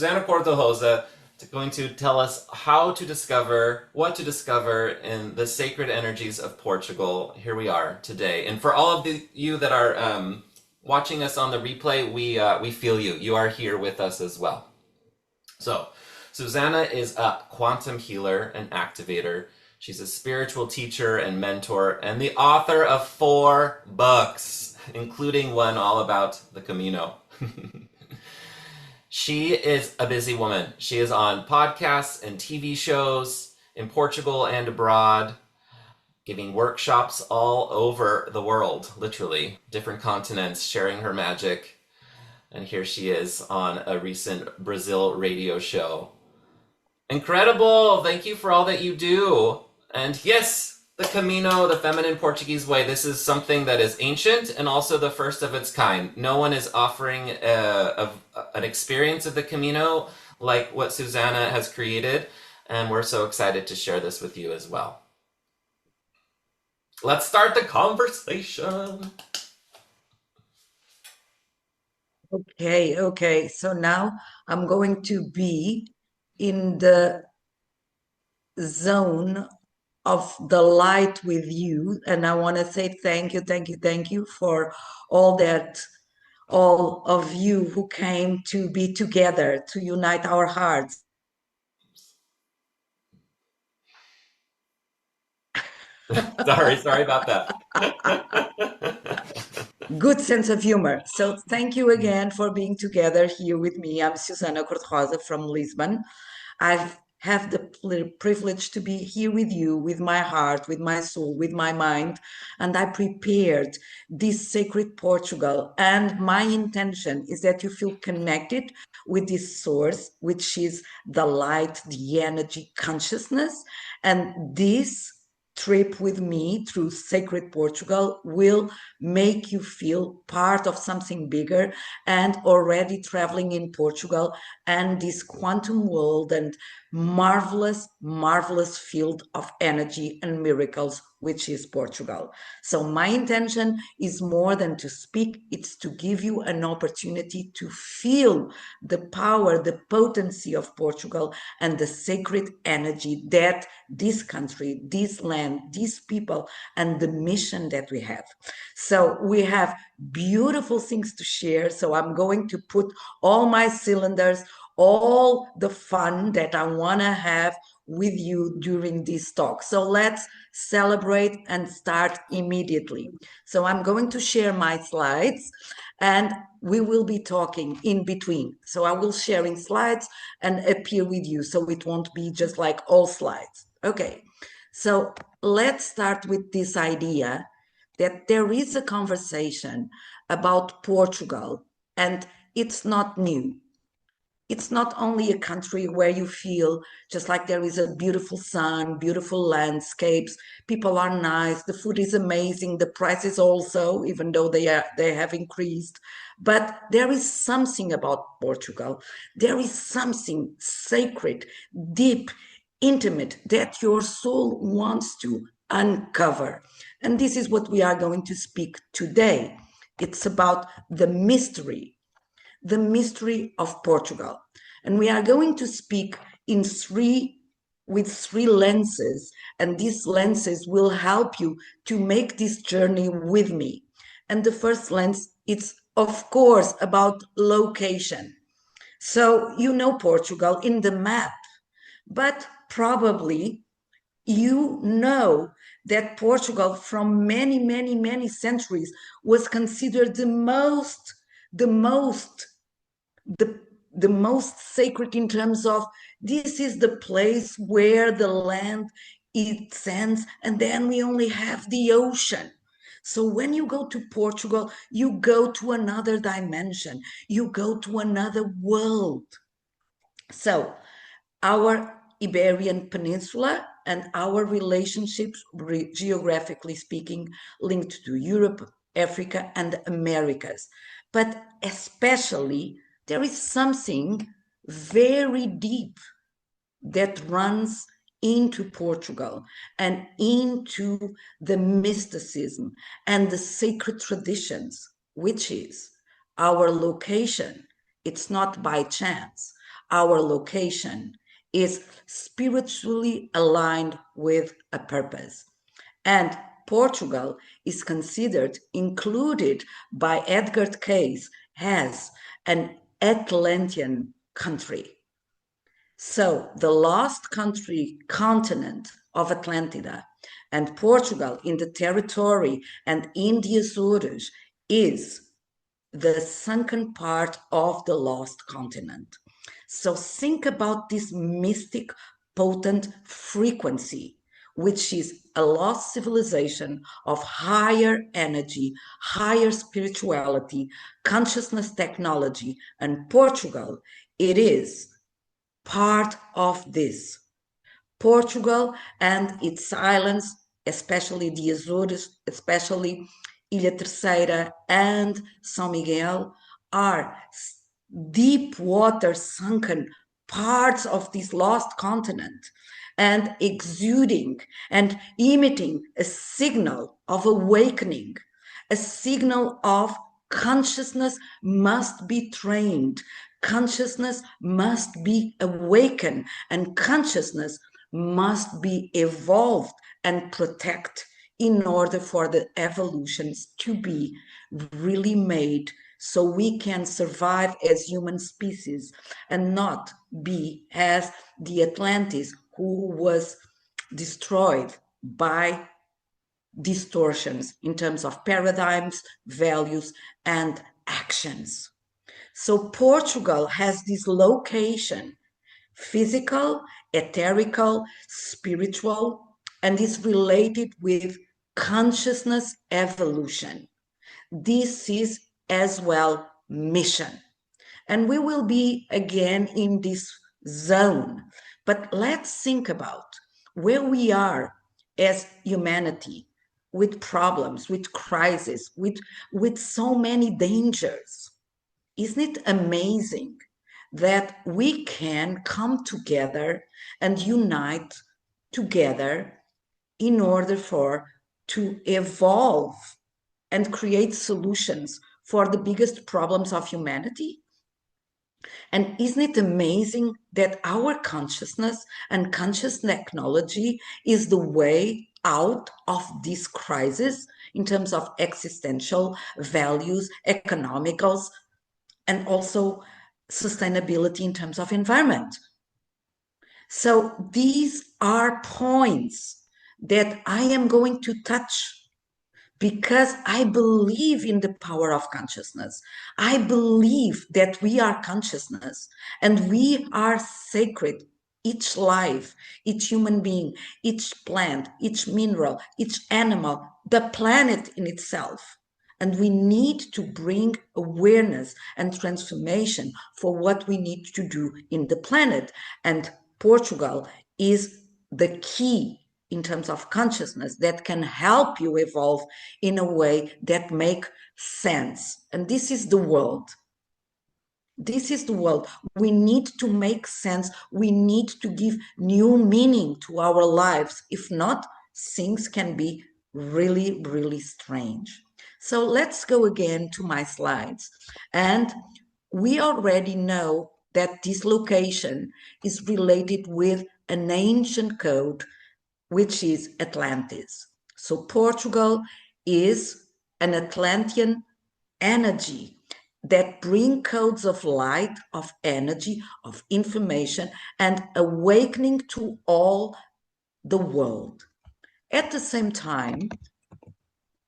Susana Cor de Rosa is going to tell us how to discover, what to discover in the sacred energies of Portugal. Here we are today. And for all of you that are watching us on the replay, we feel you. You are here with us as well. So, Susana is a quantum healer and activator. She's a spiritual teacher and mentor and the author of 4 books, including one all about the Camino. She is a busy woman. She is on podcasts and TV shows in Portugal and abroad, giving workshops all over the world, literally, different continents, sharing her magic. And here she is on a recent Brazil radio show. Incredible! Thank you for all that you do. And yes, the Camino, the Feminine Portuguese way, this is something that is ancient and also the first of its kind. No one is offering an experience of the Camino like what Susana has created, and we're so excited to share this with you as well. Let's start the conversation. Okay. So now I'm going to be in the zone of the light with you, and I want to say thank you for all of you who came to be together, to unite our hearts. Sorry about that. Good sense of humor. So thank you again for being together here with me. I'm Susana Cor de Rosa from Lisbon. I have the privilege to be here with you, with my heart, with my soul, with my mind, and I prepared this sacred Portugal. And my intention is that you feel connected with this source, which is the light, the energy, consciousness, and this trip with me through sacred Portugal will make you feel part of something bigger and already traveling in Portugal and this quantum world and marvelous field of energy and miracles, which is Portugal. So my intention is more than to speak, it's to give you an opportunity to feel the power, the potency of Portugal and the sacred energy that this country, this land, these people, and the mission that we have. So we have beautiful things to share. So I'm going to put all my cylinders, all the fun that I want to have with you during this talk. So let's celebrate and start immediately. So I'm going to share my slides and we will be talking in between. So I will sharing slides and appear with you. So it won't be just like all slides. Okay. So let's start with this idea that there is a conversation about Portugal and it's not new. It's not only a country where you feel just like there is a beautiful sun, beautiful landscapes, people are nice, the food is amazing, the prices also, even though they have increased. But there is something about Portugal. There is something sacred, deep, intimate that your soul wants to uncover. And this is what we are going to speak today. It's about the mystery of Portugal. And we are going to speak with three lenses, and these lenses will help you to make this journey with me. And the first lens, it's of course about location. So you know Portugal in the map, but probably you know that Portugal from many centuries was considered the most sacred in terms of this is the place where the land it ends and then we only have the ocean. So when you go to Portugal, you go to another dimension, you go to another world. So our Iberian Peninsula and our relationships, geographically speaking, linked to Europe, Africa, and Americas. But especially, there is something very deep that runs into Portugal and into the mysticism and the sacred traditions, which is our location. It's not by chance. our location is spiritually aligned with a purpose. And Portugal is considered, included by Edgar Cayce, as an Atlantean country. So the lost continent of Atlantida and Portugal in the territory and in the Azores is the sunken part of the lost continent. So think about this mystic, potent frequency, which is a lost civilization of higher energy, higher spirituality, consciousness technology, and Portugal, it is part of this. Portugal and its islands, especially the Azores, especially Ilha Terceira and São Miguel, are deep water sunken parts of this lost continent and exuding and emitting a signal of awakening, a signal of consciousness must be trained, consciousness must be awakened, and consciousness must be evolved and protected in order for the evolutions to be really made so we can survive as human species and not be as the Atlantis who was destroyed by distortions in terms of paradigms, values, and actions. So Portugal has this location, physical, etherical, spiritual, and is related with consciousness evolution. This is as well mission. And we will be again in this zone. But let's think about where we are as humanity with problems, with crises, with so many dangers. Isn't it amazing that we can come together and unite together in order to evolve and create solutions for the biggest problems of humanity? And isn't it amazing that our consciousness and conscious technology is the way out of this crisis in terms of existential values, economicals, and also sustainability in terms of environment? So these are points that I am going to touch because I believe in the power of consciousness. I believe that we are consciousness and we are sacred. Each life, each human being, each plant, each mineral, each animal, the planet in itself. And we need to bring awareness and transformation for what we need to do in the planet. And Portugal is the key in terms of consciousness that can help you evolve in a way that make sense. And this is the world. This is the world. We need to make sense. We need to give new meaning to our lives. If not, things can be really, really strange. So let's go again to my slides. And we already know that this location is related with an ancient code, which is Atlantis. So Portugal is an Atlantean energy that bring codes of light, of energy, of information, and awakening to all the world. At the same time,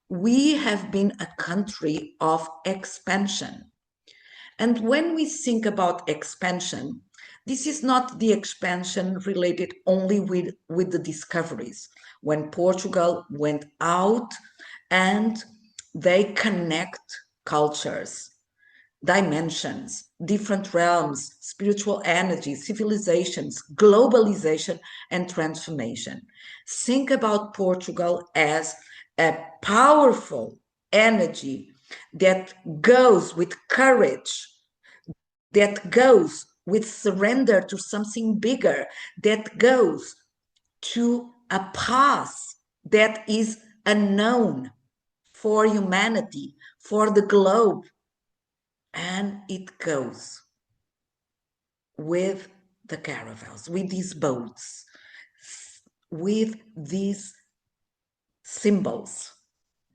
we have been a country of expansion. And when we think about expansion, this is not the expansion related only with the discoveries. When Portugal went out and they connect cultures, dimensions, different realms, spiritual energy, civilizations, globalization, and transformation. Think about Portugal as a powerful energy that goes with courage, that goes with surrender to something bigger, that goes to a path that is unknown for humanity, for the globe. And it goes with the caravels, with these boats, with these symbols,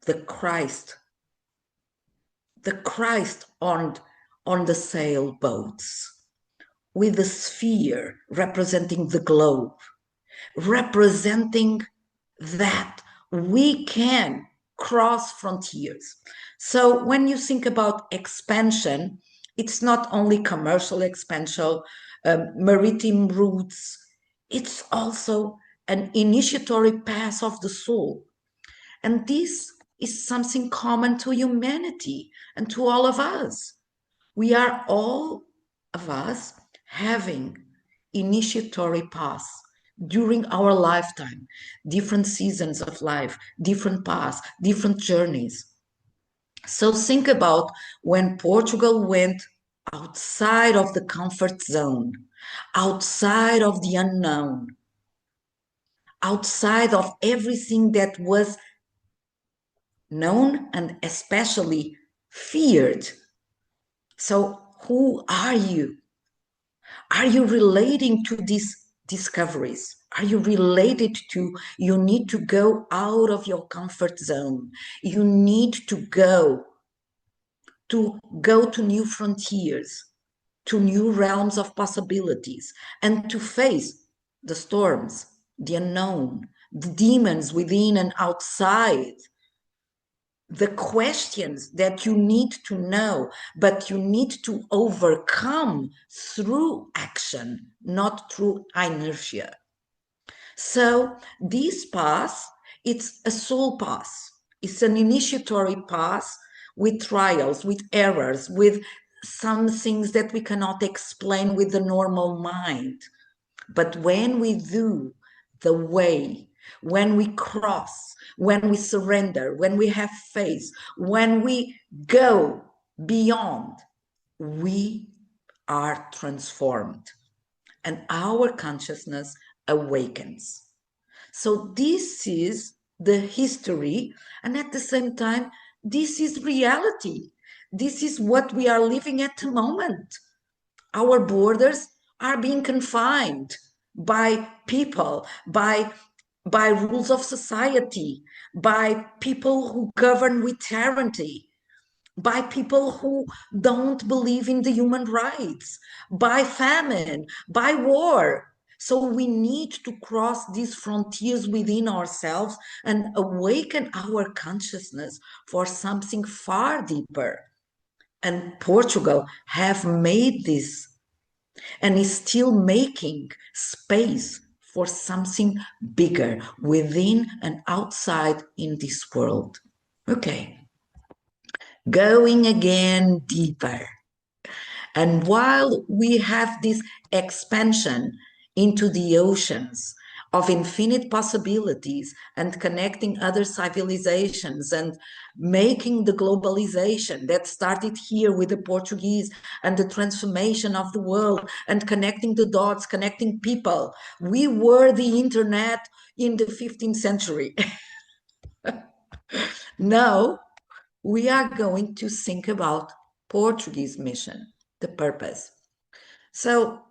the Christ on the sailboats, with the sphere representing the globe, representing that we can cross frontiers. So when you think about expansion, it's not only commercial expansion, maritime routes, it's also an initiatory path of the soul. And this is something common to humanity and to all of us. We are all of us having initiatory paths during our lifetime, different seasons of life, different paths, different journeys. So think about when Portugal went outside of the comfort zone, outside of the unknown, outside of everything that was known and especially feared. So who are you? Are you relating to these discoveries? Are you related to, you need to go out of your comfort zone. You need to go to new frontiers, to new realms of possibilities, and to face the storms, the unknown, the demons within and outside, the questions that you need to know, but you need to overcome through action, not through inertia. So this path, it's a soul path. It's an initiatory path with trials, with errors, with some things that we cannot explain with the normal mind. But when we do the way, when we cross, when we surrender, when we have faith, when we go beyond, we are transformed and our consciousness awakens. So this is the history, and at the same time, this is reality. This is what we are living at the moment. Our borders are being confined by people, by rules of society, by people who govern with tyranny, by people who don't believe in the human rights, by famine, by war. So we need to cross these frontiers within ourselves and awaken our consciousness for something far deeper. And Portugal have made this and is still making space for something bigger within and outside in this world. Okay, going again deeper. And while we have this expansion into the oceans of infinite possibilities and connecting other civilizations and making the globalization that started here with the Portuguese and the transformation of the world and connecting the dots, connecting people. We were the internet in the 15th century. Now we are going to think about Portuguese mission, the purpose. So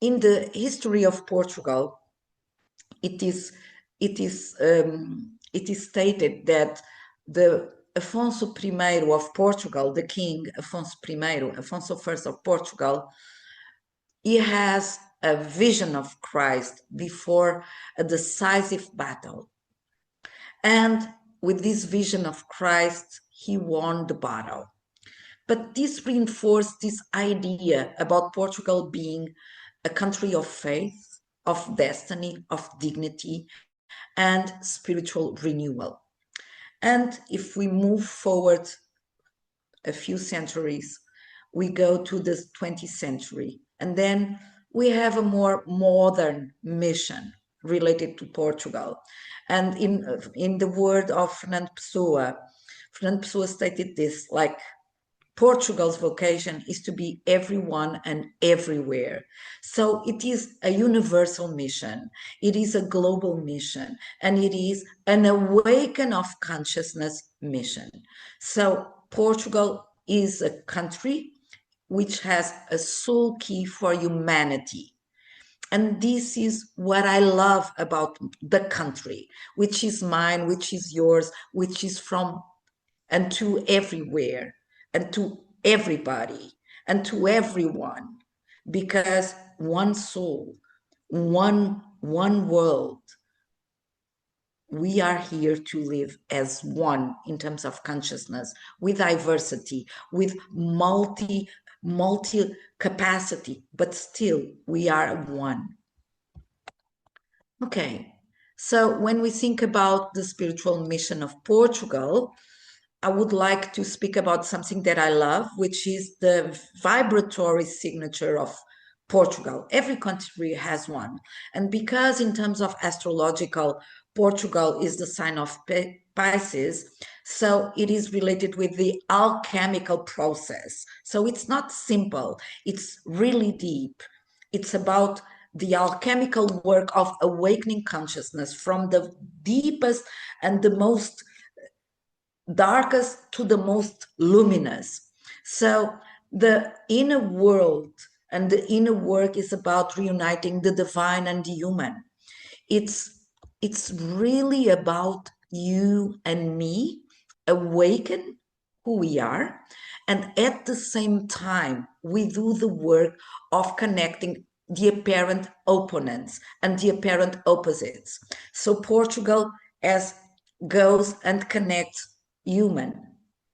in the history of Portugal, it is stated that the Afonso I of Portugal, the king Afonso I of Portugal, he has a vision of Christ before a decisive battle. And with this vision of Christ, he won the battle. But this reinforced this idea about Portugal being a country of faith, of destiny, of dignity, and spiritual renewal. And if we move forward a few centuries, we go to the 20th century, and then we have a more modern mission related to Portugal. And in the word of Fernando Pessoa stated this, like, Portugal's vocation is to be everyone and everywhere. So it is a universal mission. It is a global mission, and it is an awaken of consciousness mission. So Portugal is a country which has a soul key for humanity. And this is what I love about the country, which is mine, which is yours, which is from and to everywhere and to everybody and to everyone, because one soul, one world, we are here to live as one in terms of consciousness, with diversity, with multi capacity, but still we are one. Okay, so when we think about the spiritual mission of Portugal, I would like to speak about something that I love, which is the vibratory signature of Portugal. Every country has one. And because in terms of astrological, Portugal is the sign of Pisces, so it is related with the alchemical process. So it's not simple, it's really deep. It's about the alchemical work of awakening consciousness from the deepest and the most darkest to the most luminous. So the inner world and the inner work is about reuniting the divine and the human. It's really about you and me awaken who we are, and at the same time we do the work of connecting the apparent opponents and the apparent opposites. So Portugal as goes and connects human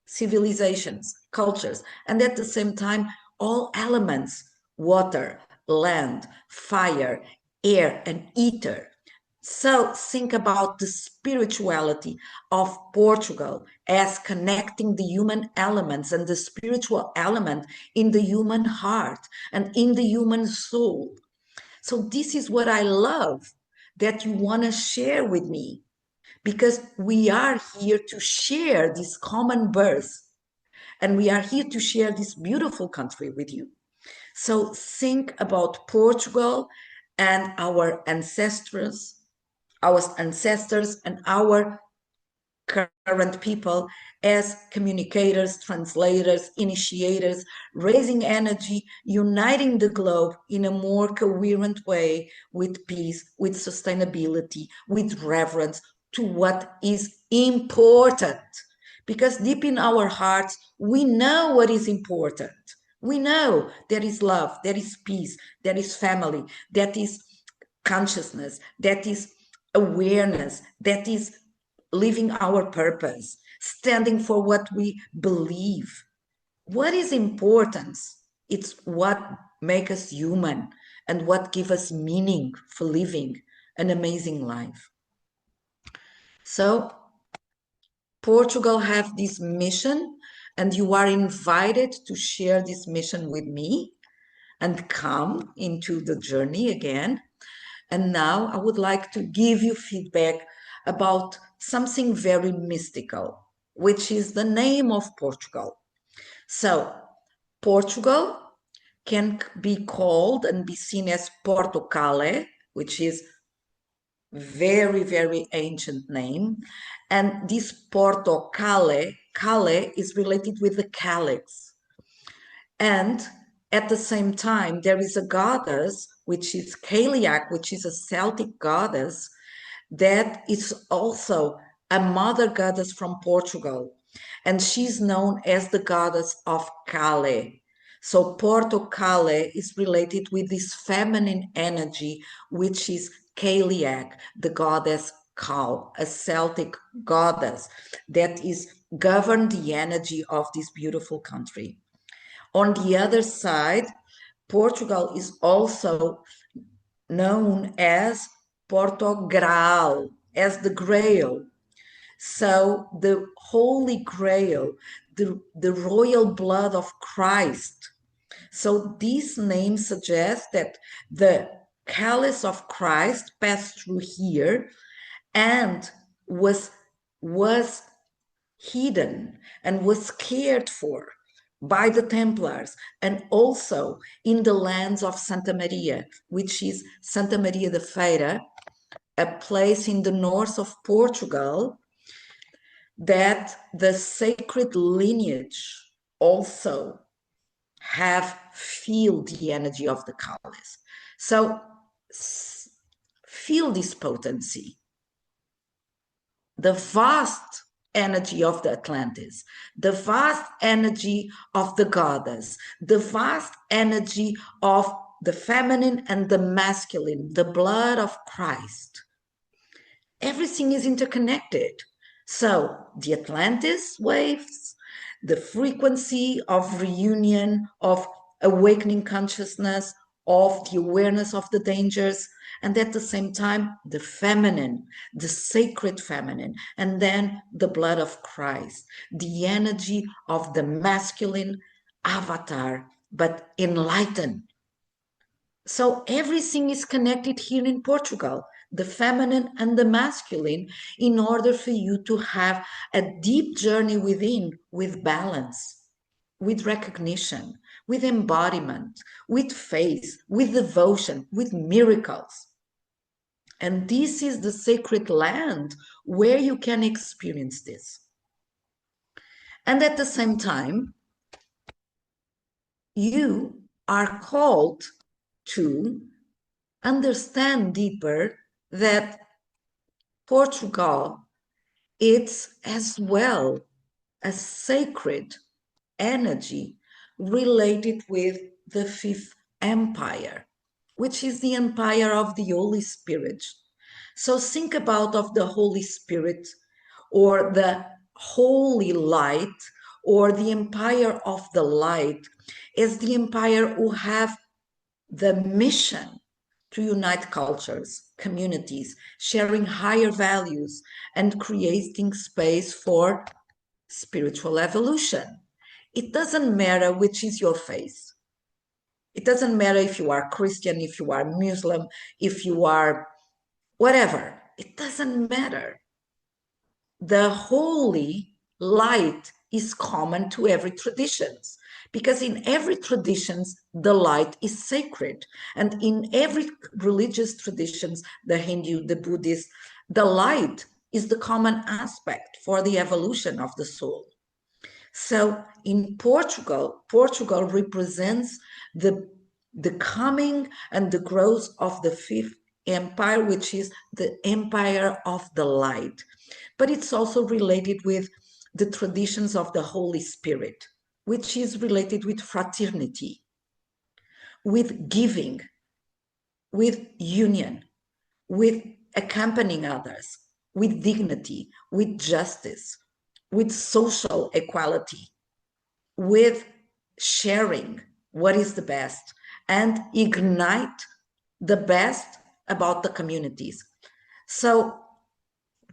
civilizations, cultures, and at the same time all elements: water, land, fire, air, and ether. So think about the spirituality of Portugal as connecting the human elements and the spiritual element in the human heart and in the human soul. So this is what I love that you want to share with me, because we are here to share this common birth, and we are here to share this beautiful country with you. So think about Portugal and our ancestors and our current people as communicators, translators, initiators, raising energy, uniting the globe in a more coherent way, with peace, with sustainability, with reverence to what is important. Because deep in our hearts, we know what is important. We know there is love, there is peace, there is family, that is consciousness, that is awareness, that is living our purpose, standing for what we believe. What is importance? It's what makes us human and what gives us meaning for living an amazing life. So Portugal have this mission, and you are invited to share this mission with me and come into the journey again. And now I would like to give you feedback about something very mystical, which is the name of Portugal. So Portugal can be called and be seen as Portocale, which is very, very ancient name. And this Portocale, Cale is related with the calyx. And at the same time, there is a goddess, which is Cailleach, which is a Celtic goddess, that is also a mother goddess from Portugal. And she's known as the goddess of Cale. So Porto Cale is related with this feminine energy, which is Cailleach, the goddess Cal, a Celtic goddess that is govern the energy of this beautiful country. On the other side, Portugal is also known as Porto Graal, as the Grail. So the Holy Grail, the royal blood of Christ. So this name suggests that the chalice of Christ passed through here and was hidden and was cared for by the Templars, and also in the lands of Santa Maria, which is Santa Maria da Feira, a place in the north of Portugal that the sacred lineage also feel the energy of the colors. So feel this potency, the vast energy of the Atlantis, the vast energy of the goddess, the vast energy of the feminine and the masculine, the blood of Christ. Everything is interconnected. So the Atlantis waves, the frequency of reunion, of awakening consciousness, of the awareness of the dangers, and at the same time, the feminine, the sacred feminine, and then the blood of Christ, the energy of the masculine avatar, but enlightened. So everything is connected here in Portugal, the feminine and the masculine, in order for you to have a deep journey within, with balance, with recognition, with embodiment, with faith, with devotion, with miracles. And this is the sacred land where you can experience this. And at the same time, you are called to understand deeper that Portugal, it's as well a sacred energy related with the Fifth Empire, which is the empire of the Holy Spirit. So think about of the Holy Spirit or the holy light or the empire of the light as the empire who have the mission to unite cultures, communities, sharing higher values, and creating space for spiritual evolution. It doesn't matter which is your faith. It doesn't matter if you are Christian, if you are Muslim, if you are whatever. It doesn't matter. The holy light is common to every tradition, because in every tradition the light is sacred, and in every religious traditions, the Hindu, the Buddhist, the light is the common aspect for the evolution of the soul. So in Portugal, Portugal represents the coming and the growth of the Fifth Empire, which is the empire of the light. But it's also related with the traditions of the Holy Spirit, which is related with fraternity, with giving, with union, with accompanying others, with dignity, with justice, with social equality, with sharing what is the best, and ignite the best about the communities. So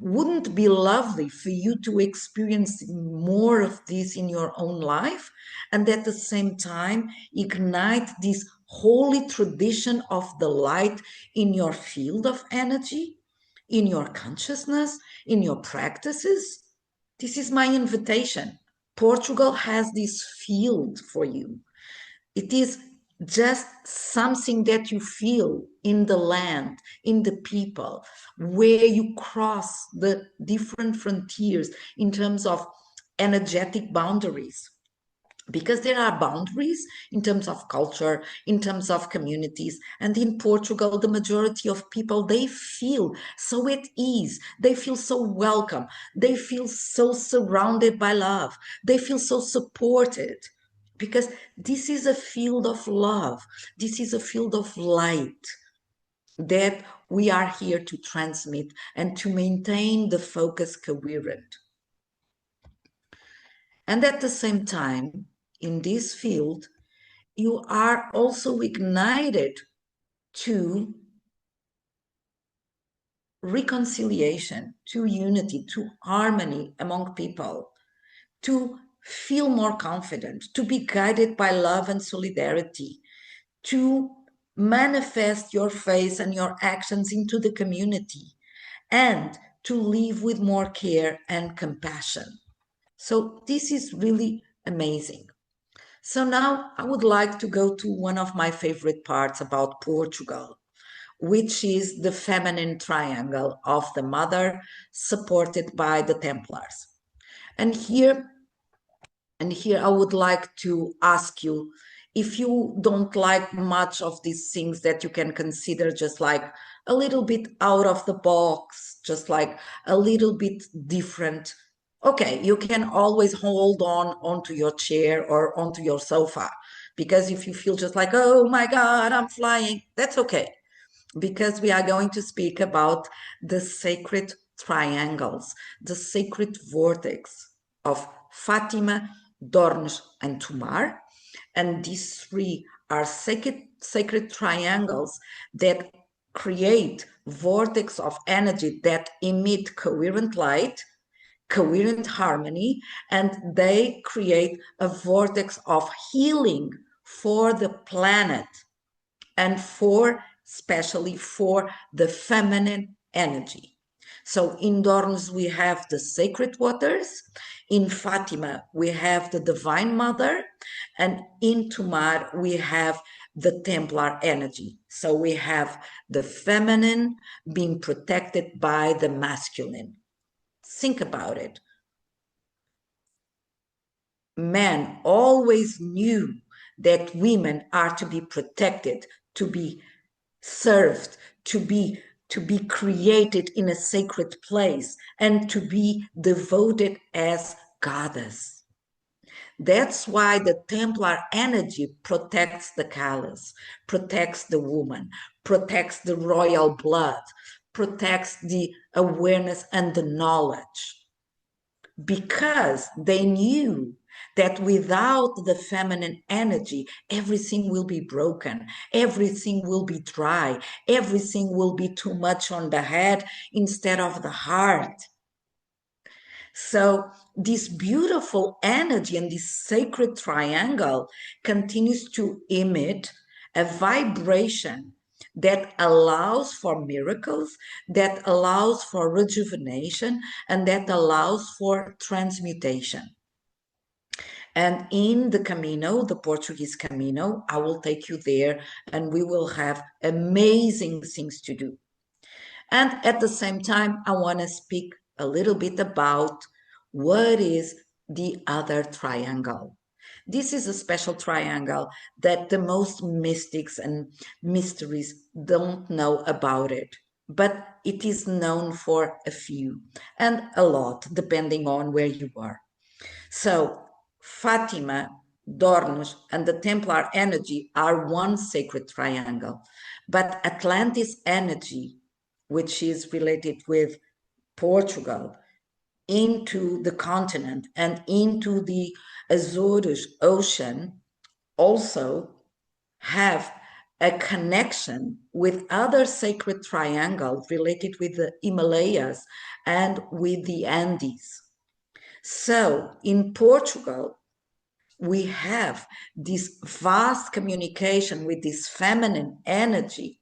wouldn't it be lovely for you to experience more of this in your own life, and at the same time ignite this holy tradition of the light in your field of energy, in your consciousness, in your practices? This is my invitation. Portugal has this field for you. It is just something that you feel in the land, in the people, where you cross the different frontiers in terms of energetic boundaries. Because there are boundaries in terms of culture, in terms of communities. And in Portugal, the majority of people, they feel so at ease. They feel so welcome. They feel so surrounded by love. They feel so supported. Because this is a field of love. This is a field of light that we are here to transmit and to maintain the focus coherent. And at the same time, in this field, you are also ignited to reconciliation, to unity, to harmony among people, to feel more confident, to be guided by love and solidarity, to manifest your faith and your actions into the community, and to live with more care and compassion. So this is really amazing. So now I would like to go to one of my favorite parts about Portugal, which is the feminine triangle of the mother supported by the Templars. And here I would like to ask you if you don't like much of these things that you can consider just like a little bit out of the box, just like a little bit different, okay, you can always hold on onto your chair or onto your sofa. Because if you feel just like, oh my God, I'm flying, that's okay. Because we are going to speak about the sacred triangles, the sacred vortex of Fátima, Dornes, and Tomar. And these three are sacred triangles that create vortex of energy that emit coherent light, coherent harmony, and they create a vortex of healing for the planet and especially for the feminine energy. So in Dornes, we have the sacred waters. In Fátima, we have the Divine Mother. And in Tomar, we have the Templar energy. So we have the feminine being protected by the masculine. Think about it. Men always knew that women are to be protected, to be served, to be created in a sacred place, and to be devoted as goddess. That's why the Templar energy protects the callous, protects the woman, protects the royal blood, protects the awareness and the knowledge, because they knew that without the feminine energy, everything will be broken, everything will be dry, everything will be too much on the head instead of the heart. So this beautiful energy and this sacred triangle continues to emit a vibration that allows for miracles, that allows for rejuvenation, and that allows for transmutation. And in the Camino, the Portuguese Camino, I will take you there and we will have amazing things to do. And at the same time, I want to speak a little bit about what is the other triangle. This is a special triangle that the most mystics and mysteries don't know about it, but it is known for a few and a lot, depending on where you are. So Fátima, Dornes, and the Templar energy are one sacred triangle, but Atlantis energy, which is related with Portugal, into the continent and into the Azores Ocean, also have a connection with other sacred triangles related with the Himalayas and with the Andes. So in Portugal, we have this vast communication with this feminine energy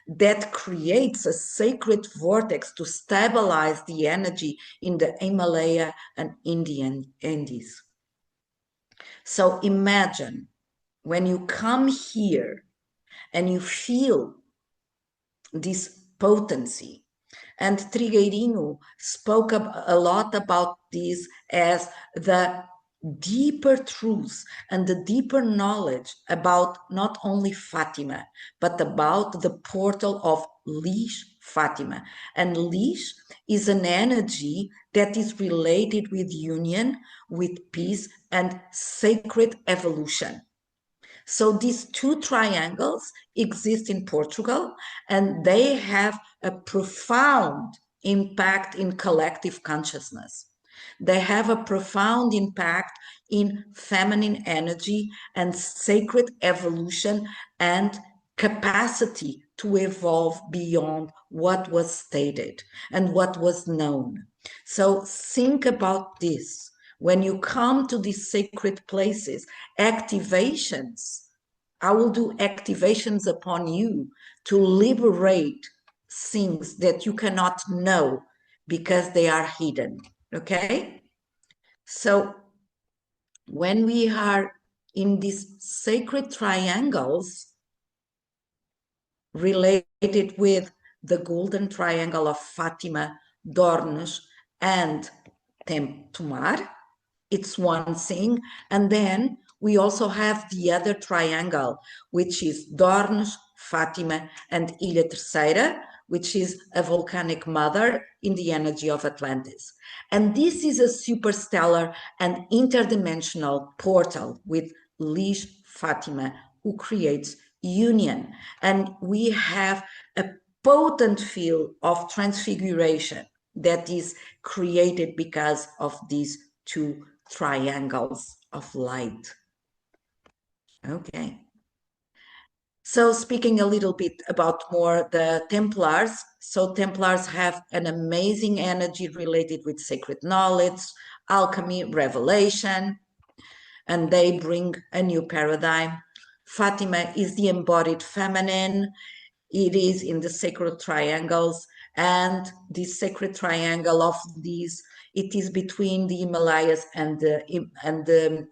that creates a sacred vortex to stabilize the energy in the Himalaya and Indian Andes. So imagine when you come here and you feel this potency. And Trigueirinho spoke a lot about this as the deeper truths and the deeper knowledge about not only Fátima, but about the portal of Lish Fátima. And Lish is an energy that is related with union, with peace, and sacred evolution. So these two triangles exist in Portugal, and they have a profound impact in collective consciousness. They have a profound impact in feminine energy and sacred evolution and capacity to evolve beyond what was stated and what was known. So think about this. When you come to these sacred places, activations, I will do activations upon you to liberate things that you cannot know because they are hidden, okay? So when we are in these sacred triangles related with the golden triangle of Fátima, Dornes, and Tomar, it's one thing. And then we also have the other triangle, which is Dornes, Fátima, and Ilha Terceira, which is a volcanic mother in the energy of Atlantis. And this is a superstellar and interdimensional portal with Lish Fátima, who creates union. And we have a potent field of transfiguration that is created because of these two triangles of light. Okay. So speaking a little bit about more the Templars. So Templars have an amazing energy related with sacred knowledge, alchemy, revelation, and they bring a new paradigm. Fatima is the embodied feminine. It is in the sacred triangles, and this sacred triangle of these, it is between the Himalayas and the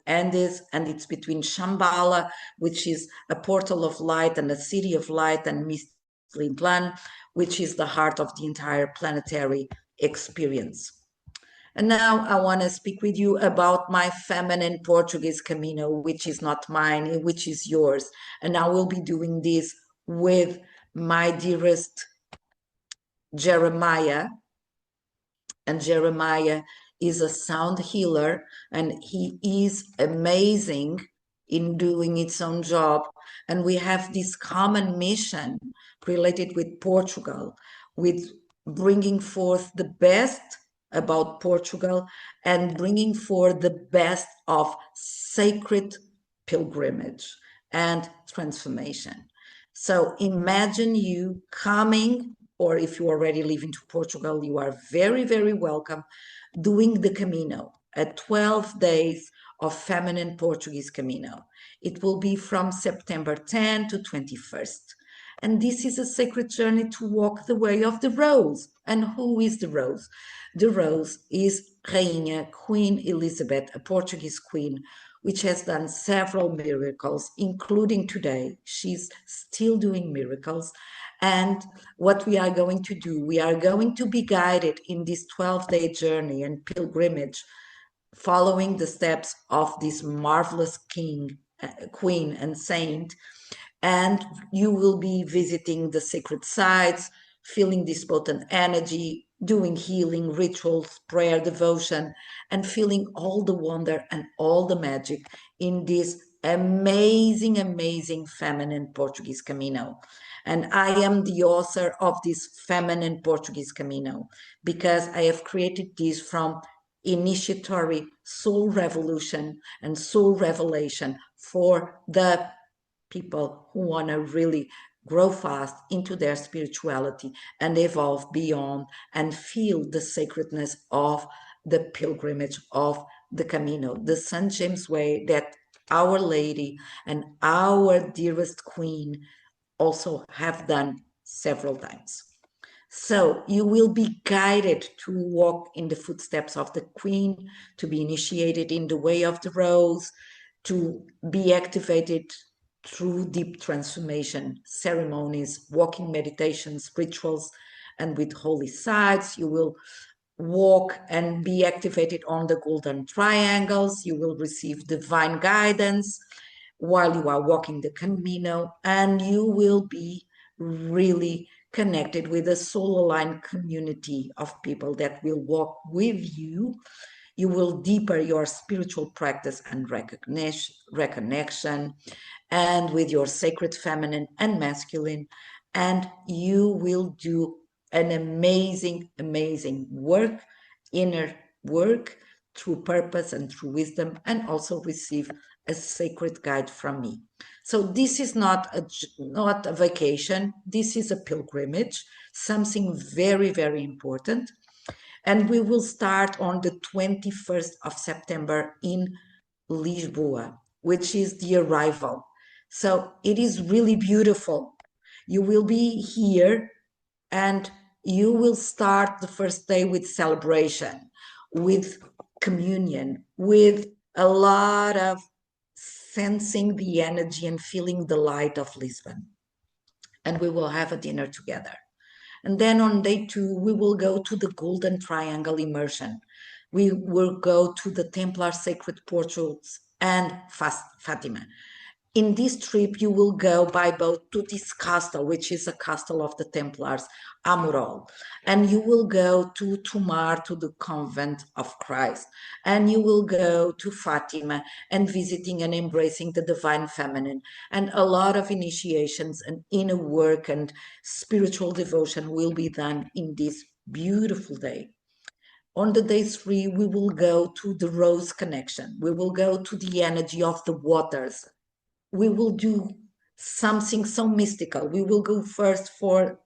Andes, and it's between Shambhala, which is a portal of light and a city of light, and Mistlan, which is the heart of the entire planetary experience. And now I want to speak with you about my feminine Portuguese Camino, which is not mine, which is yours. And I will be doing this with my dearest Jeremiah. And Jeremiah is a sound healer, and he is amazing in doing its own job. And we have this common mission related with Portugal, with bringing forth the best about Portugal and bringing forth the best of sacred pilgrimage and transformation. So imagine you coming, or if you already live into Portugal, you are very, very welcome, doing the Camino, a 12 days of feminine Portuguese Camino. It will be from September 10 to 21st. And this is a sacred journey to walk the way of the rose. And who is the rose? The rose is Rainha Queen Elizabeth, a Portuguese queen, which has done several miracles, including today. She's still doing miracles. And what we are going to do, we are going to be guided in this 12-day journey and pilgrimage, following the steps of this marvelous queen and saint. And you will be visiting the sacred sites, feeling this potent energy, doing healing rituals, prayer, devotion, and feeling all the wonder and all the magic in this amazing, amazing feminine Portuguese Camino. And I am the author of this feminine Portuguese Camino because I have created this from initiatory soul revolution and soul revelation for the people who want to really grow fast into their spirituality and evolve beyond and feel the sacredness of the pilgrimage of the Camino, the St. James Way that Our Lady and our dearest Queen also have done several times. So you will be guided to walk in the footsteps of the Queen, to be initiated in the way of the rose, to be activated through deep transformation ceremonies, walking meditations, rituals, and with holy sites. You will walk and be activated on the golden triangles. You will receive divine guidance while you are walking the Camino, and you will be really connected with a soul-aligned community of people that will walk with you. You will deepen your spiritual practice and reconnection, and with your sacred feminine and masculine, and you will do an amazing, amazing work, inner work, through purpose and through wisdom, and also receive a sacred guide from me. So this is not a vacation. This is a pilgrimage, something very, very important. And we will start on the 21st of September in Lisboa, which is the arrival. So it is really beautiful. You will be here and you will start the first day with celebration, with communion, with a lot of sensing the energy and feeling the light of Lisbon. And we will have a dinner together. And then on day 2, we will go to the Golden Triangle immersion. We will go to the Templar sacred portals and Fátima. In this trip, you will go by boat to this castle, which is a castle of the Templars, Amurol. And you will go to Tomar, to the convent of Christ. And you will go to Fátima and visiting and embracing the divine feminine. And a lot of initiations and inner work and spiritual devotion will be done in this beautiful day. On the day 3, we will go to the rose connection. We will go to the energy of the waters. We will do something so mystical. We will go first for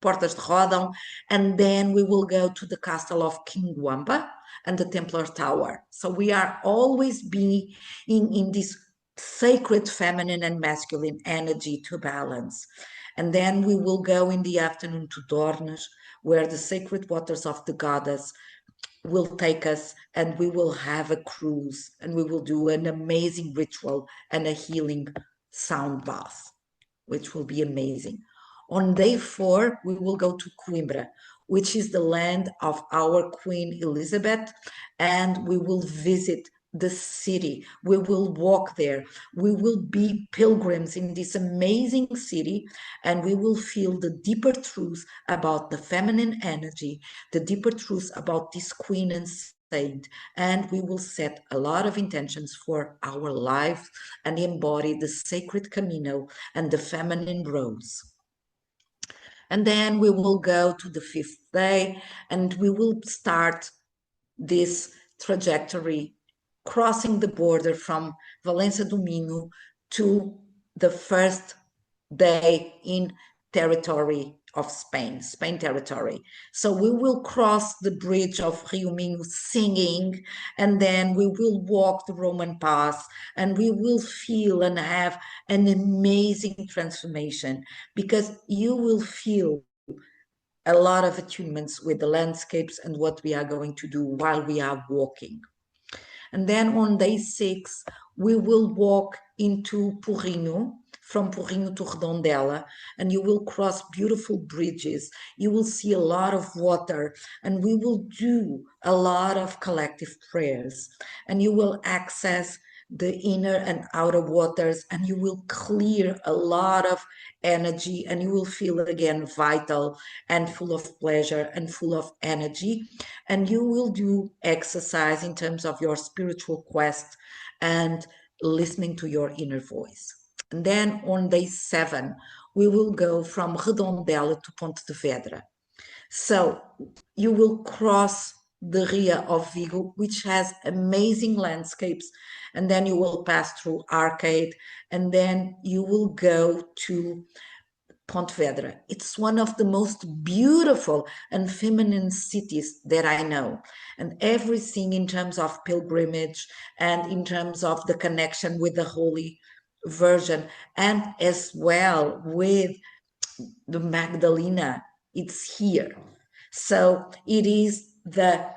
Portas de Roda, and then we will go to the castle of King Wamba and the Templar Tower. So we are always being in this sacred feminine and masculine energy to balance. And then we will go in the afternoon to Dornes, where the sacred waters of the goddess will take us, and we will have a cruise, and we will do an amazing ritual and a healing sound bath, which will be amazing. On day 4, we will go to Coimbra, which is the land of our Queen Elizabeth, and we will visit the city. We will walk there. We will be pilgrims in this amazing city, and we will feel the deeper truth about the feminine energy, the deeper truth about this queen and saint, and we will set a lot of intentions for our life and embody the sacred Camino and the feminine rose. And then we will go to the 5th day, and we will start this trajectory, crossing the border from Valença do Minho to the first day in territory of Spain territory. So we will cross the bridge of Rio Minho singing, and then we will walk the Roman path, and we will feel and have an amazing transformation, because you will feel a lot of attunements with the landscapes and what we are going to do while we are walking. And then on day 6, we will walk into Porrinho, from Porrinho to Redondela, and you will cross beautiful bridges. You will see a lot of water, and we will do a lot of collective prayers, and you will access the inner and outer waters, and you will clear a lot of energy, and you will feel again vital and full of pleasure and full of energy. And you will do exercise in terms of your spiritual quest and listening to your inner voice. And then on day 7, we will go from Redondela to Ponte de Vedra. So you will cross the Ria of Vigo, which has amazing landscapes, and then you will pass through Arcade, and then you will go to Pontevedra. It's one of the most beautiful and feminine cities that I know. And everything in terms of pilgrimage and in terms of the connection with the Holy Virgin, and as well with the Magdalena, it's here. So it is the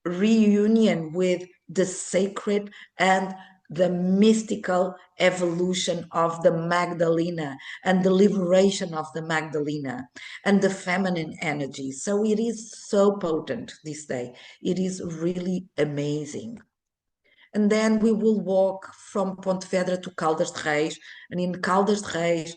reunion with the sacred and the mystical evolution of the Magdalena and the liberation of the Magdalena and the feminine energy. So it is so potent this day. It is really amazing. And then we will walk from Pontevedra to Caldas de Reis, and in Caldas de Reis,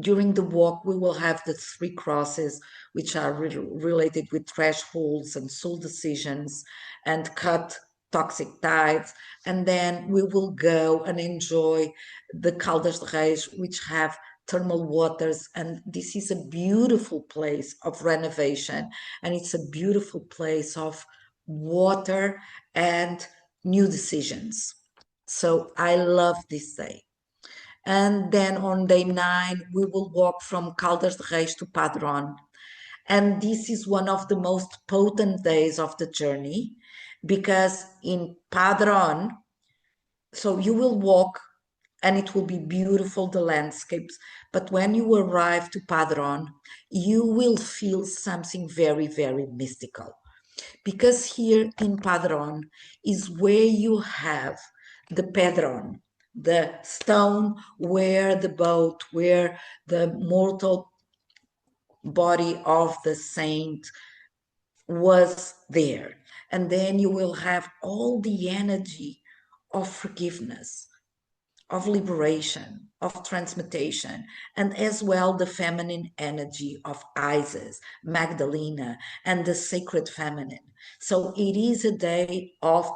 during the walk, we will have the 3 crosses, which are related with thresholds and soul decisions and cut toxic ties. And then we will go and enjoy the Caldas de Reis, which have thermal waters. And this is a beautiful place of renovation. And it's a beautiful place of water and new decisions. So I love this day. And then on day 9, we will walk from Caldas de Reis to Padrón. And this is one of the most potent days of the journey, because in Padrón, so you will walk and it will be beautiful, the landscapes. But when you arrive to Padrón, you will feel something very, very mystical. Because here in Padrón is where you have the Pedrón, the stone where the mortal body of the saint was there. And then you will have all the energy of forgiveness, of liberation, of transmutation, and as well the feminine energy of Isis, Magdalena, and the sacred feminine. So it is a day of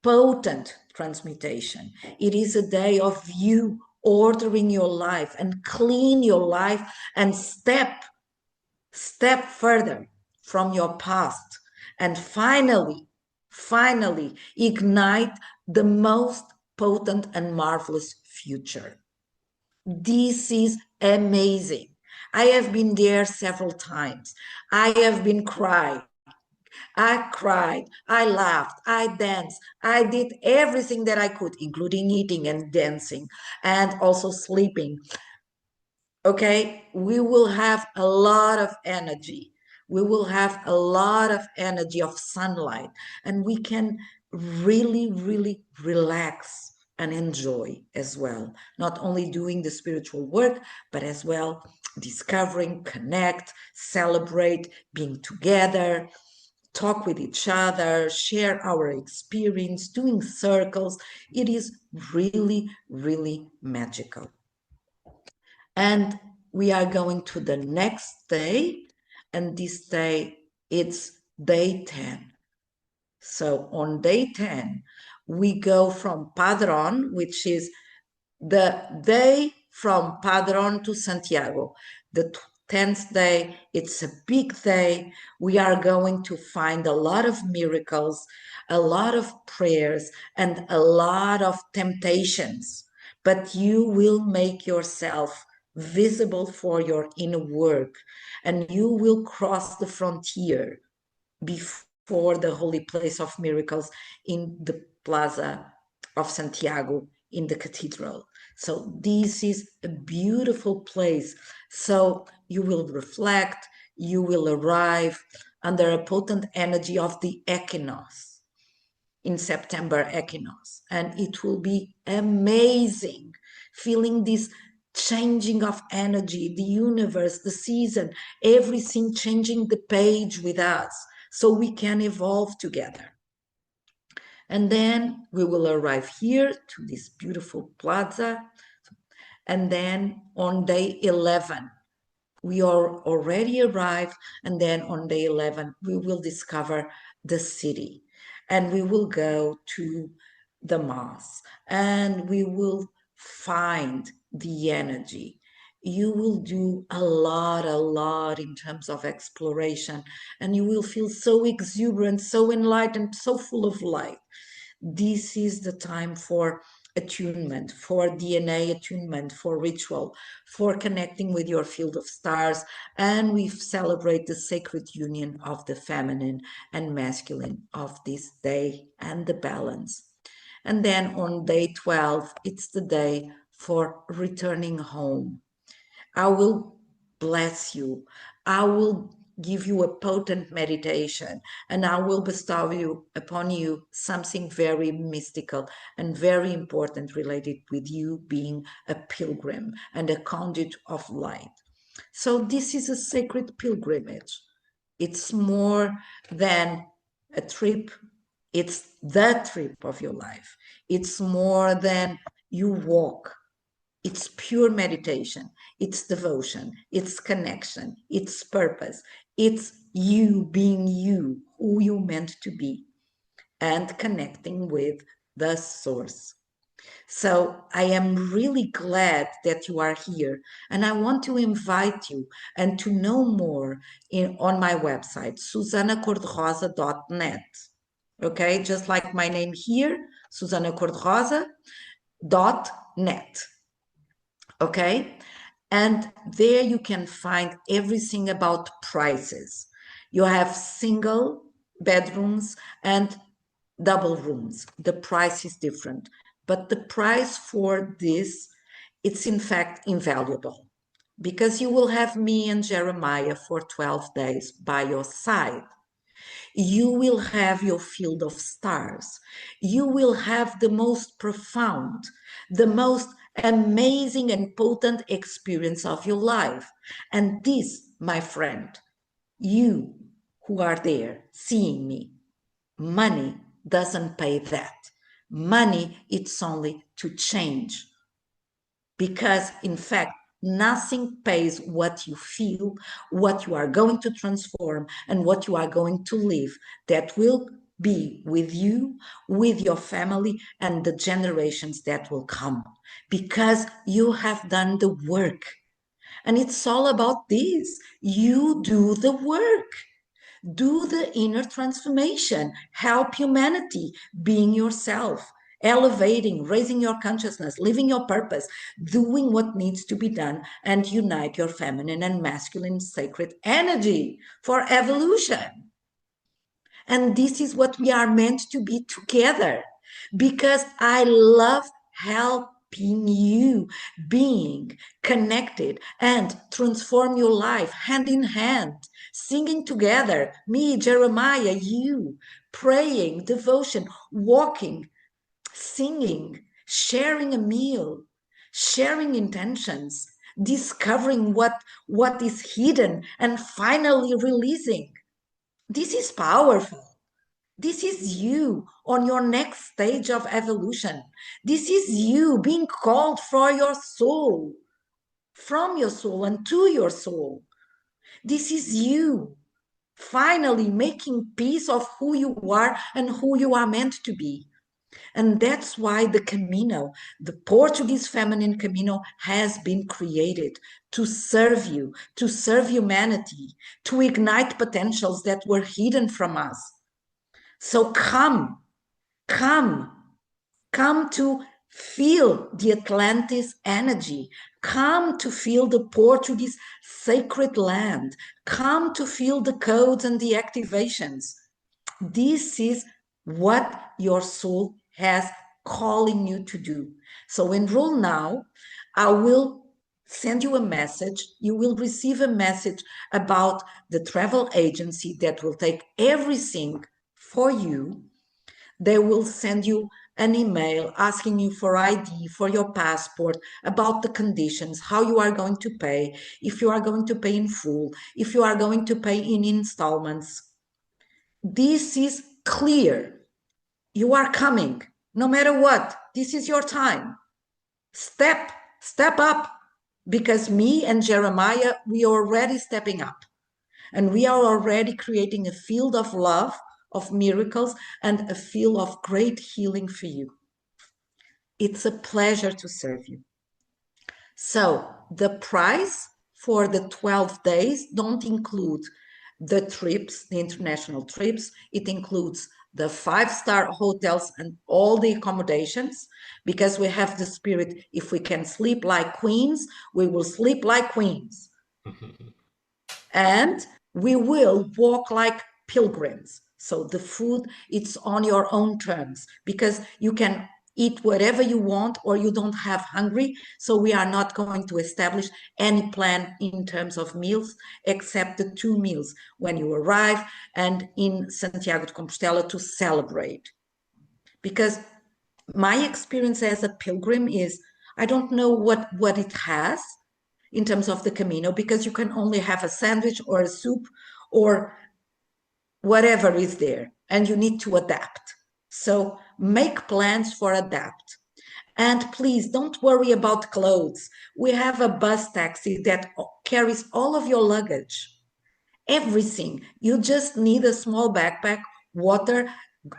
potent transmutation. It is a day of you ordering your life and clean your life and step further from your past and finally ignite the most potent and marvelous future. This is amazing. I have been there several times. I have been crying. I cried, I laughed, I danced, I did everything that I could, including eating and dancing and also sleeping. Okay, we will have a lot of energy. We will have a lot of energy of sunlight, and we can really relax and enjoy as well. Not only doing the spiritual work, but as well discovering, connect, celebrate, being together, talk with each other, share our experience, doing circles. It is really magical. And we are going to the next day, and this day it's day 10. So on day 10, we go from Padron, which is the day from Padron to Santiago. The 10th day, it's a big day. We are going to find a lot of miracles, a lot of prayers, and a lot of temptations. But you will make yourself visible for your inner work, and you will cross the frontier before the holy place of miracles in the Plaza of Santiago in the cathedral. So this is a beautiful place. So you will reflect, you will arrive under a potent energy of the equinox, in September equinox, and it will be amazing feeling this changing of energy, the universe, the season, everything changing the page with us so we can evolve together. And then we will arrive here to this beautiful plaza, and then on day 11 we are already arrived, and then on day 11 we will discover the city, and we will go to the mass, and we will find the energy. You will do a lot in terms of exploration, and you will feel so exuberant, so enlightened, so full of light. This is the time for attunement, for DNA attunement, for ritual, for connecting with your field of stars. And we celebrate the sacred union of the feminine and masculine of this day and the balance. And then on day 12, it's the day for returning home. I will bless you. I will give you a potent meditation, and I will bestow upon you something very mystical and very important related with you being a pilgrim and a conduit of light. So this is a sacred pilgrimage. It's more than a trip. It's the trip of your life. It's more than you walk. It's pure meditation, it's devotion, it's connection, it's purpose, it's you being you, who you meant to be, and connecting with the source. So I am really glad that you are here, and I want to invite you and to know more on my website, susanacorderosa.net. Okay, just like my name here, susanacorderosa.net. Okay, and there you can find everything about prices. You have single bedrooms and double rooms. The price is different, but the price for this, it's in fact invaluable, because you will have me and Jeremiah for 12 days by your side. You will have your field of stars. You will have the most profound, the most amazing and potent experience of your life. And this, my friend, you who are there seeing me, money doesn't pay that. Money, it's only to change. Because in fact, nothing pays what you feel, what you are going to transform, and what you are going to live that will be with you, with your family, and the generations that will come. Because you have done the work. And it's all about this. You do the work. Do the inner transformation, help humanity, being yourself, elevating, raising your consciousness, living your purpose, doing what needs to be done, and unite your feminine and masculine sacred energy for evolution. And this is what we are meant to be together, because I love helping you being connected and transform your life hand in hand, singing together, me, Jeremiah, you, praying, devotion, walking, singing, sharing a meal, sharing intentions, discovering what is hidden, and finally releasing. This is powerful. This is you on your next stage of evolution. This is you being called for your soul, from your soul and to your soul. This is you finally making peace of who you are and who you are meant to be. And that's why the Camino, the Portuguese Feminine Camino, has been created to serve you, to serve humanity, to ignite potentials that were hidden from us. So come to feel the Atlantis energy. Come to feel the Portuguese sacred land. Come to feel the codes and the activations. This is what your soul has calling you to do. So enroll now. I will send you a message. You will receive a message about the travel agency that will take everything for you. They will send you an email asking you for ID, for your passport, about the conditions, how you are going to pay, if you are going to pay in full, if you are going to pay in installments. This is clear. You are coming, no matter what. This is your time. Step up, because me and Jeremiah, we are already stepping up. And we are already creating a field of love, of miracles, and a field of great healing for you. It's a pleasure to serve you. So the price for the 12 days don't include the trips, the international trips. It includes the 5-star hotels and all the accommodations, because we have the spirit, if we can sleep like queens, we will sleep like queens. And we will walk like pilgrims. So the food, it's on your own terms, because you can eat whatever you want or you don't have hungry. So we are not going to establish any plan in terms of meals, except the 2 meals when you arrive and in Santiago de Compostela to celebrate. Because my experience as a pilgrim is, I don't know what it has in terms of the Camino, because you can only have a sandwich or a soup or whatever is there, and you need to adapt. So make plans for adapt. And please don't worry about clothes. We have a bus taxi that carries all of your luggage, everything. You just need a small backpack, water,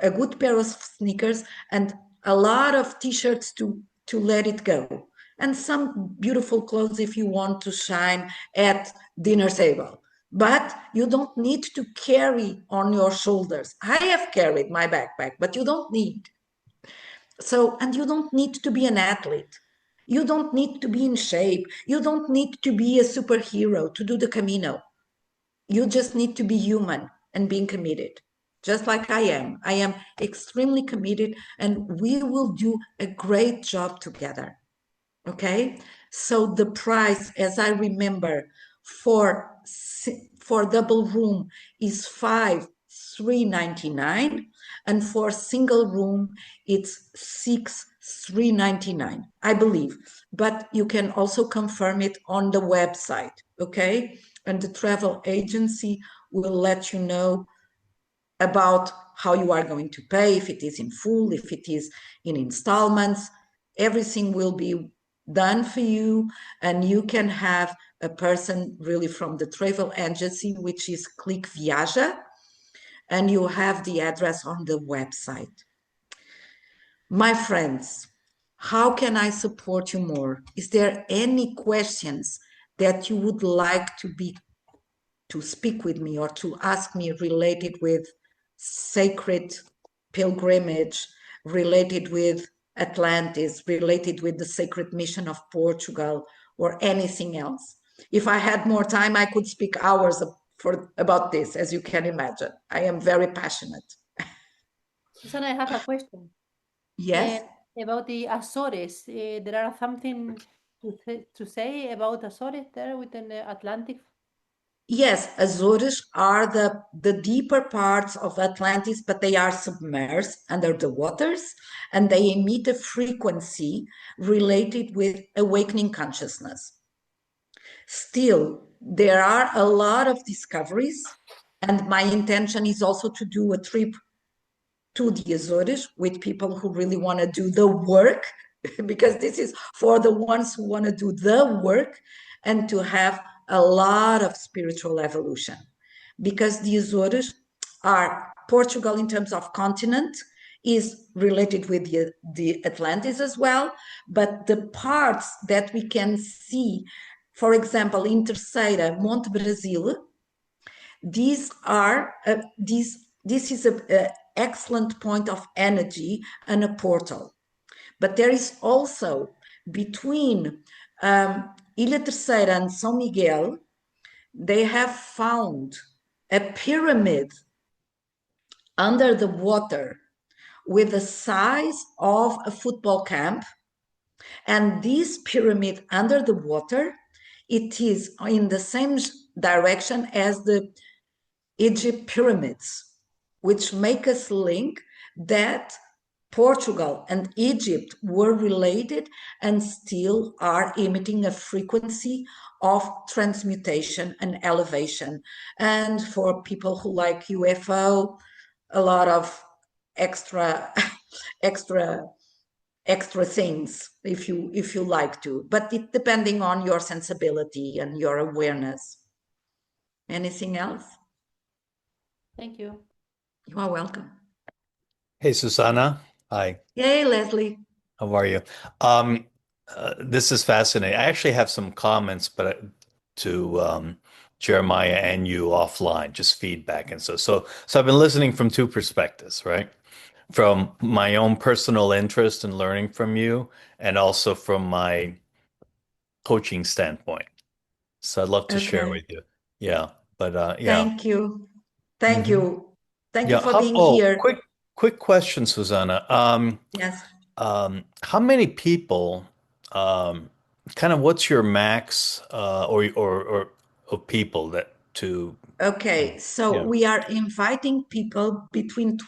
a good pair of sneakers, and a lot of t-shirts to let it go. And some beautiful clothes if you want to shine at dinner table. But you don't need to carry on your shoulders. I have carried my backpack, but you don't need. So, and you don't need to be an athlete. You don't need to be in shape. You don't need to be a superhero to do the Camino. You just need to be human and being committed, just like I am. I am extremely committed, and we will do a great job together. Okay? So the price, as I remember, for double room is 5,399, and for single room it's 6,399, I believe. But you can also confirm it on the website, okay? And the travel agency will let you know about how you are going to pay, if it is in full, if it is in installments. Everything will be done for you, and you can have a person really from the travel agency, which is Click Viaja, and you have the address on the website. My friends, how can I support you more? Is there any questions that you would like to speak with me or to ask me related with sacred pilgrimage, related with Atlantis, related with the sacred mission of Portugal, or anything else? If I had more time, I could speak hours about this, as you can imagine. I am very passionate. Susana, I have a question. Yes? About the Azores. There are something to say about Azores there within the Atlantic? Yes, Azores are the deeper parts of Atlantis, but they are submerged under the waters, and they emit a frequency related with awakening consciousness. Still, there are a lot of discoveries, and my intention is also to do a trip to the Azores with people who really want to do the work, because this is for the ones who want to do the work and to have a lot of spiritual evolution. Because the Azores are Portugal in terms of continent, is related with the Atlantis as well, but the parts that we can see, for example, in Terceira, Monte Brasil, these are this is a excellent point of energy and a portal. But there is also between Ilha Terceira and São Miguel, they have found a pyramid under the water with the size of a football camp. And this pyramid under the water, it is in the same direction as the Egypt pyramids, which make us link that Portugal and Egypt were related and still are emitting a frequency of transmutation and elevation. And for people who like UFO, a lot of extra things if you like to, but it depending on your sensibility and your awareness. Anything else? Thank you. You are welcome. Hey, Susana. Hi. Hey, Leslie. How are you? This is fascinating. I actually have some comments, but to Jeremiah and you offline, just feedback and so I've been listening from two perspectives, right? From my own personal interest in learning from you, and also from my coaching standpoint. So I'd love to share with you. Yeah, but yeah. Thank you. Thank Mhm. you. Thank you Yeah. for being here. Quick question, Susana. Yes. How many people, kind of what's your max, or of people that to, Okay, so yeah. we are inviting people between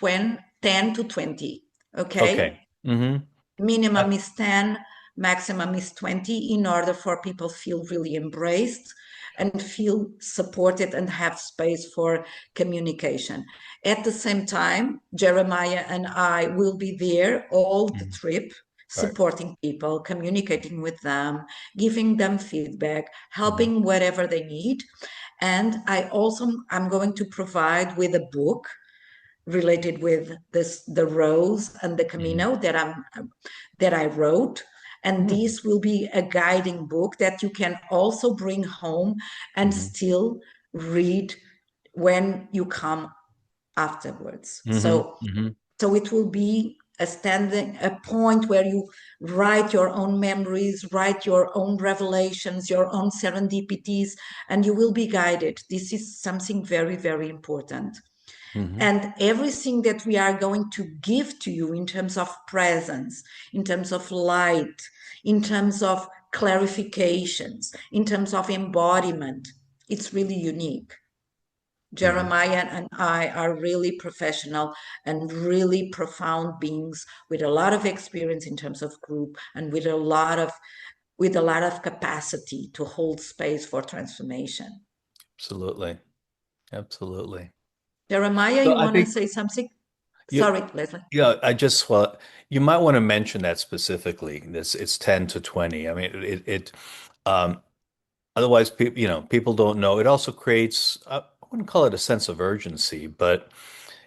10 to 20. Okay. Okay. Mm-hmm. Minimum is 10, maximum is 20, in order for people feel really embraced and feel supported and have space for communication. At the same time, Jeremiah and I will be there all the trip, Right. supporting people, communicating with them, giving them feedback, helping whatever they need. And I'm going to provide with a book related with the Rose and the Camino that I wrote. And this will be a guiding book that you can also bring home and still read when you come afterwards. So it will be a point where you write your own memories, write your own revelations, your own serendipities, and you will be guided. This is something very, very important. And everything that we are going to give to you in terms of presence, in terms of light, in terms of clarifications, in terms of embodiment, it's really unique. Jeremiah and I are really professional and really profound beings with a lot of experience in terms of group and with a lot of capacity to hold space for transformation. Absolutely. Absolutely. Jeremiah, So you I want to think say something? you, Sorry, Leslie. yeah, well, you might want to mention that specifically. It's 10 to 20. I mean, um, otherwise, people don't know. It also creates, I wouldn't call it a sense of urgency, but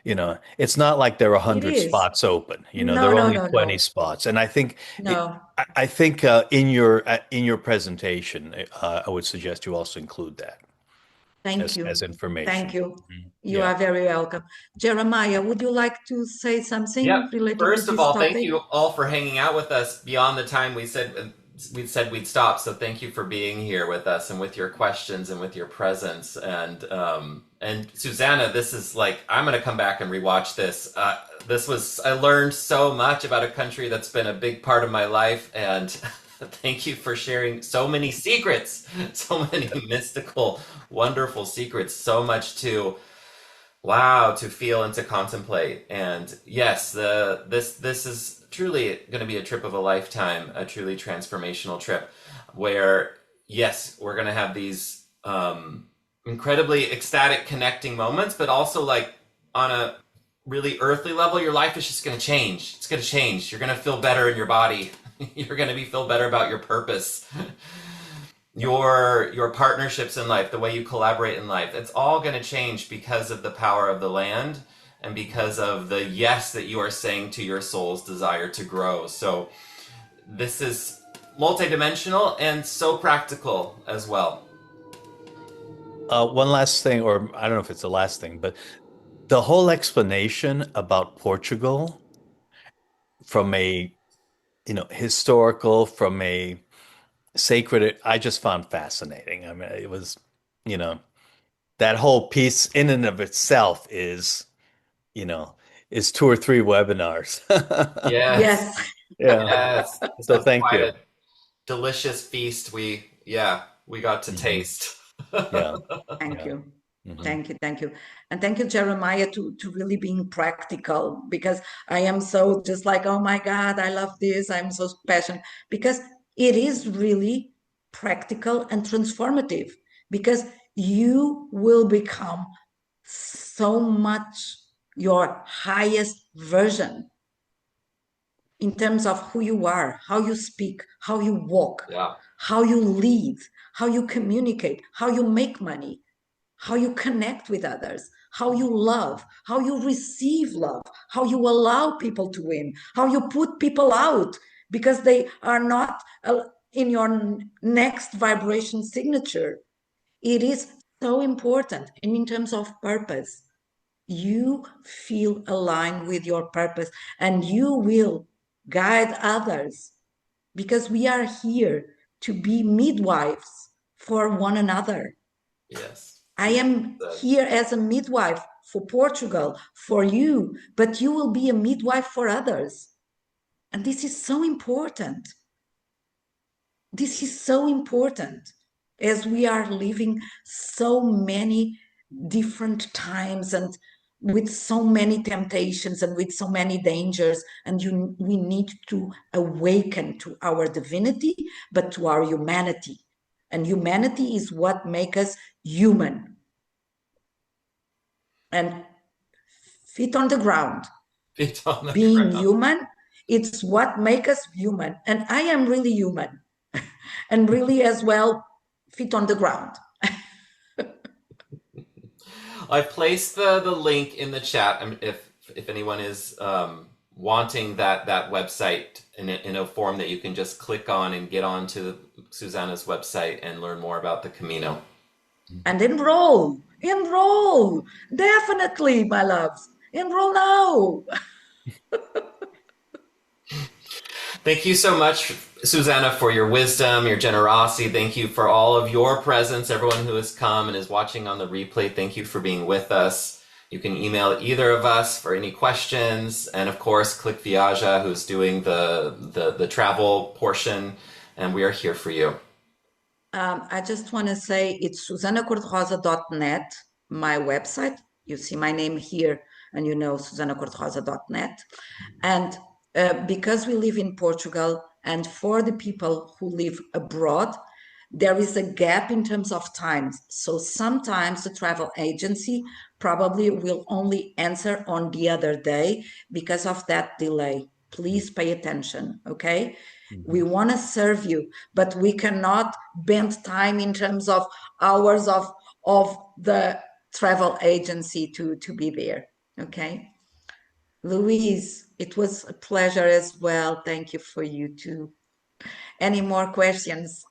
it's not like there are It 100 is. spots open. There No, are no, only no, 20 no, spots, and I think no. in your presentation, I would suggest you also include that Thank as you. Thank information. you. You Yeah. are very welcome. Jeremiah, would you like to say Yep. something related to First of this all, thank topic? you all for hanging out with us beyond the time we'd stop. So thank you for being here with us and with your questions and with your presence. And Susana, this is like I'm gonna come back and rewatch this. I learned so much about a country that's been a big part of my life, and thank you for sharing so many secrets, so many mystical, wonderful secrets, so much to feel and to contemplate. And yes, this is truly going to be a trip of a lifetime, a truly transformational trip where yes, we're going to have these incredibly ecstatic connecting moments, but also like on a really earthly level, your life is just going to change. It's going to change. You're going to feel better in your body. You're going to feel better about your purpose. Your partnerships in life, the way you collaborate in life, it's all going to change because of the power of the land and because of the yes that you are saying to your soul's desire to grow. So this is multidimensional and so practical as well. One last thing, or I don't know if it's the last thing, but the whole explanation about Portugal from a historical, from a sacred, I just found fascinating. I mean, it was, you know, that whole piece in and of itself you know, is 2 or 3 webinars. Yes. Yes. Yeah. Yes. This So was thank quite you. a delicious feast we got to Mhm. taste. Yeah. Thank Yeah. you. Hmm. Thank you. Thank you. And thank you, Jeremiah, to really being practical, because I am so just like, oh my God, I love this. I'm so passionate because it is really practical and transformative, because you will become so much your highest version in terms of who you are, how you speak, how you walk, Yeah. how you lead, how you communicate, how you make money, how you connect with others, how you love, how you receive love, how you allow people to win, how you put people out because they are not in your next vibration signature. It is so important. And in terms of purpose, you feel aligned with your purpose and you will guide others, because we are here to be midwives for one another. Yes. I am here as a midwife for Portugal, for you, but you will be a midwife for others. And this is so important. This is so important as we are living so many different times and with so many temptations and with so many dangers. And we need to awaken to our divinity, but to our humanity. And humanity is what makes us human. And feet on the ground, Feet on the being ground. human, it's what makes us human. And I am really human and really as well feet on the ground. I've placed the link in the chat. If anyone is wanting that website in a form that you can just click on and get onto Susana's website and learn more about the Camino. And enroll, definitely, my loves, enroll now. Thank you so much, Susana, for your wisdom, your generosity. Thank you for all of your presence. Everyone who has come and is watching on the replay, thank you for being with us. You can email either of us for any questions. And of course, click Viaja, who's doing the travel portion. And we are here for you. I just want to say it's susanacorderosa.net, my website. You see my name here, and you know susanacorderosa.net. And because we live in Portugal, and for the people who live abroad, there is a gap in terms of time. So sometimes the travel agency probably will only answer on the other day because of that delay. Please pay attention, okay? We want to serve you, but we cannot bend time in terms of hours of the travel agency to be there, okay? Louise, it was a pleasure as well. Thank you for you too. Any more questions?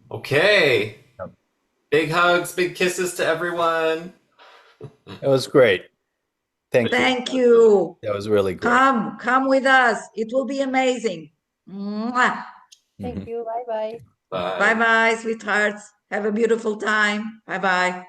Okay. Yep. Big hugs, big kisses to everyone. It was great. Thank you. Thank you. That was really great. Come with us. It will be amazing. Mwah. Thank you. Bye bye. Bye. Bye-bye, sweethearts. Have a beautiful time. Bye-bye.